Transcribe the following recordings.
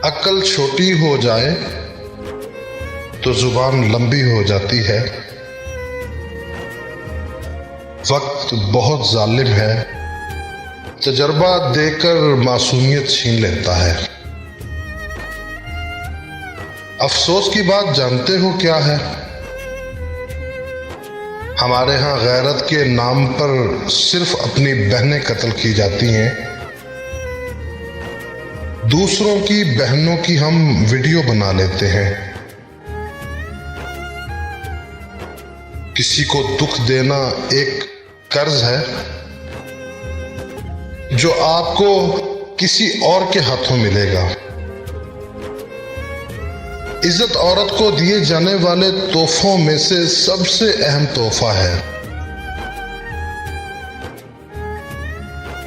अक्ल छोटी हो जाए तो जुबान लंबी हो जाती है। वक्त बहुत जालिम है, तजर्बा देकर मासूमियत छीन लेता है। अफसोस की बात जानते हो क्या है? हमारे यहाँ गैरत के नाम पर सिर्फ अपनी बहनें कत्ल की जाती हैं। दूसरों की बहनों की हम वीडियो बना लेते हैं। किसी को दुख देना एक कर्ज है जो आपको किसी और के हाथों मिलेगा। इज्जत औरत को दिए जाने वाले तोहफों में से सबसे अहम तोहफा है,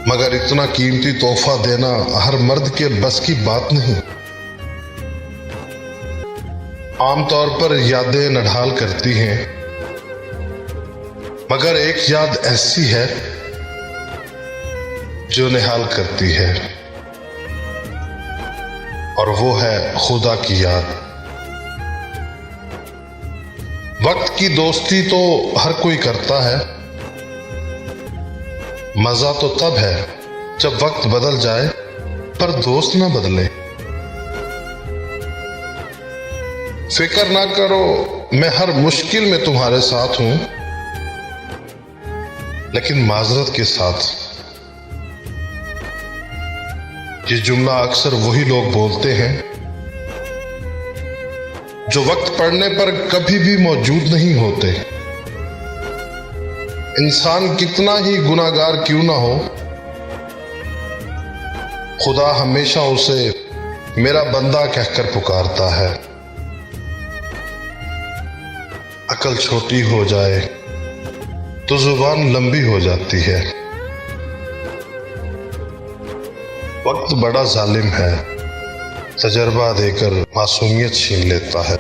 मगर इतना कीमती तोहफा देना हर मर्द के बस की बात नहीं। आमतौर पर यादें नढाल करती हैं, मगर एक याद ऐसी है जो निहाल करती है, और वो है खुदा की याद। वक्त की दोस्ती तो हर कोई करता है, मजा तो तब है जब वक्त बदल जाए पर दोस्त ना बदले। फिक्र ना करो, मैं हर मुश्किल में तुम्हारे साथ हूं, लेकिन माजरत के साथ। ये जुमला अक्सर वही लोग बोलते हैं जो वक्त पड़ने पर कभी भी मौजूद नहीं होते। इंसान कितना ही गुनाहगार क्यों ना हो, खुदा हमेशा उसे मेरा बंदा कहकर पुकारता है। अकल छोटी हो जाए तो जुबान लंबी हो जाती है। वक्त बड़ा जालिम है, तजर्बा देकर मासूमियत छीन लेता है।